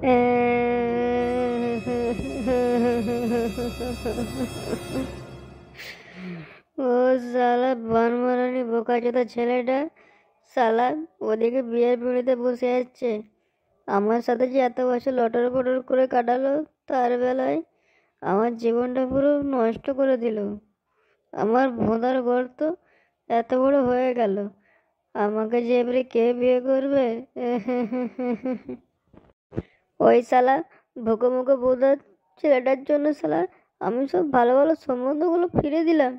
ও শালা বানমারানি বোকাচোদা ছেলেটা, শালা ওদিকে বিয়ের পিঁড়িতে বসে যাচ্ছে, আমার সাথে যে এত বছর লটর পটর করে কাটালো, তার বেলায় আমার জীবনটা পুরো নষ্ট করে দিল। আমার ভোঁদার গর্ত এত বড় হয়ে গেল, আমাকে যে এবারে কে বিয়ে করবে? ওই শালা ভোকো মোকো ভোঁদার ছেলেটার জন্য শালা আমি সব ভালো ভালো সম্বন্ধগুলো ফিরে দিলাম।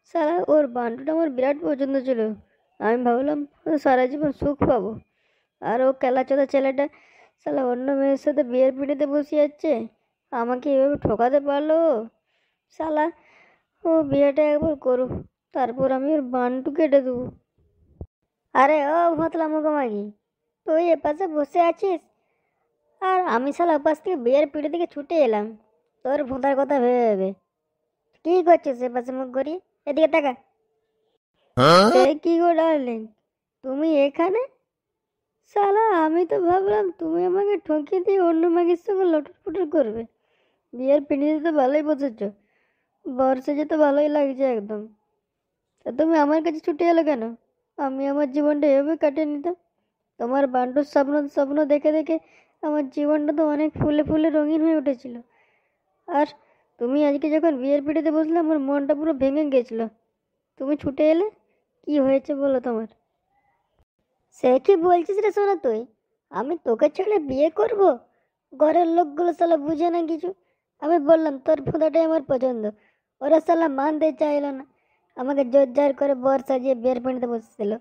শালা ওর বান্টুটা আমার বিরাট পছন্দ ছিল, আমি ভাবলাম সারা জীবন সুখ পাবো। আর ও কেলাচোদা ছেলেটা শালা অন্য মেয়ের সাথে বিয়ের পিঁড়িতে বসে যাচ্ছে, আমাকে এভাবে ঠকাতে পারলো ও? শালা ও বিয়েটা একবার করুক, তারপর আমি ওর বান্টু কেটে দেবো। আরে ও ভতলা মুখোমাগি, তুই এপাশে বসে আছিস আর আমি শালা ওপাশ থেকে বিয়ের পিঁড়ি থেকে ছুটে এলাম তোর ভোঁতার কথা ভেবে ভেবে। কি করছিস এপাশে মুখ করি? এদিকে টাকা। সে কি গো ডার্লিং, তুমি এখানে? শালা আমি তো ভাবলাম তুমি আমাকে ঠকিয়ে দিয়ে অন্য মাগির সঙ্গে লটর পটর করবে। বিয়ের পিঁড়িতে তো ভালোই বসেছ, বর্ষে তো ভালোই লাগছে একদম। তা তুমি আমার কাছে ছুটে এলো কেন? আমি আমার জীবনটা এভাবে কাটিয়ে নিতাম। তোমার বান্টুর স্বপ্ন স্বপ্ন দেখে দেখে আমার জীবনটা তো অনেক ফুলে ফুলে রঙিন হয়ে উঠেছিল। আর তুমি আজকে যখন বিয়ের পিঁড়িতে বসলে আমার মনটা পুরো ভেঙে গেছিলো। তুমি ছুটে এলে, কি হয়েছে বলো তোমার? সে কি বলছিস রে সোনা তুই? আমি তোকে ছেড়ে বিয়ে করব? ঘরের লোকগুলো শালা বুঝে না কিছু। আমি বললাম তোর ফুদাটাই আমার পছন্দ, ওরা শালা মানতে চাইল না, আমাকে জোর জার করে বর সাজিয়ে বিয়ের পিঁড়িতে বসেছিল।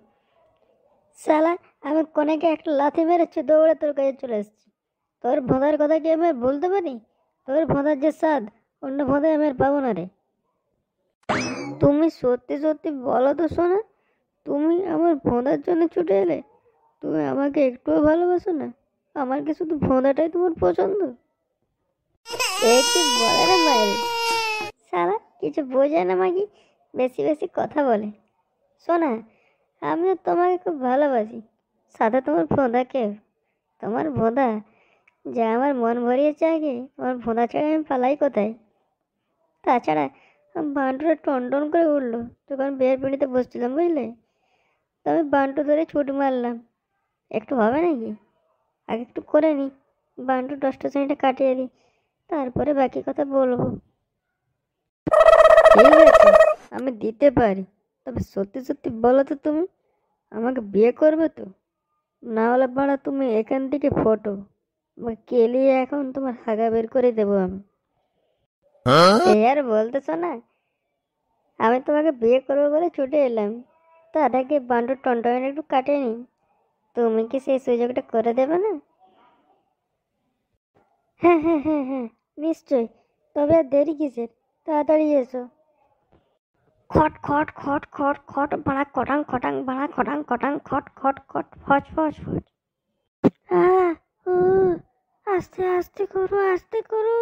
শালা আমি কনেকে একটা লাথি মেরেছি, দৌড়ে তোর কাছে চলে এসেছি। তোর ভোঁদার কথা কি আমি আর বলতে পারি? তোর ভোঁদার যে স্বাদ অন্য ভোঁদায় আমি আর পাবো না রে। তুমি সত্যি সত্যি বলো তো শোনা, তুমি আমার ভোঁদার জন্য ছুটে এলে? তুমি আমাকে একটুও ভালোবাসো না? আমার কি শুধু ভোঁদাটাই তোমার পছন্দ? এ কি বলে রে মায়ের, সারা কিছু বোঝে না মাগি, বেশি বেশি কথা বলে। শোনা, আমিও তোমাকে খুব ভালোবাসি, সাথে তোমার ভোঁদাকে। তোমার ভোঁদা যা আমার মন ভরিয়েছে আগে, আমার ভোঁদা ছাড়া আমি পালাই কোথায়? তাছাড়া বান্টুটা টন টন করে উঠলো যখন বিয়ের পিঁড়িতে বসছিলাম, বুঝলে? তো আমি বান্টু ধরে ছুট মারলাম। একটু হবে নাকি? আগে একটু করে নিই, বান্টু 10টা শ্রেণীটা কাটিয়ে দিই, তারপরে বাকি কথা বলবো। ঠিক আছে, আমি দিতে পারি, তবে সত্যি সত্যি বলো তো তুমি আমাকে বিয়ে করবে তো? না হলে বাড়া তুমি এখান থেকে ফটো কেলিয়ে এখন তোমার হাগা বের করে দেবো আমি। এই আর বলতেছো না, আমি তোমাকে বিয়ে করবো বলে ছুটে এলাম, তার আগে বান্টুর টনটনে একটু কাটে নি। তুমি কি সেই সুযোগটা করে দেবে না? হ্যাঁ হ্যাঁ হ্যাঁ হ্যাঁ, নিশ্চয়ই। তবে আর দেরি কিসের, তাড়াতাড়ি এসো। খট খট খট খট খট বাড়া কটাং খটাং বাড়া খটাং খটাং খট খট খট ফচ ফচ ফচ। আহ, উ, আস্তে আস্তে করো, আস্তে করো।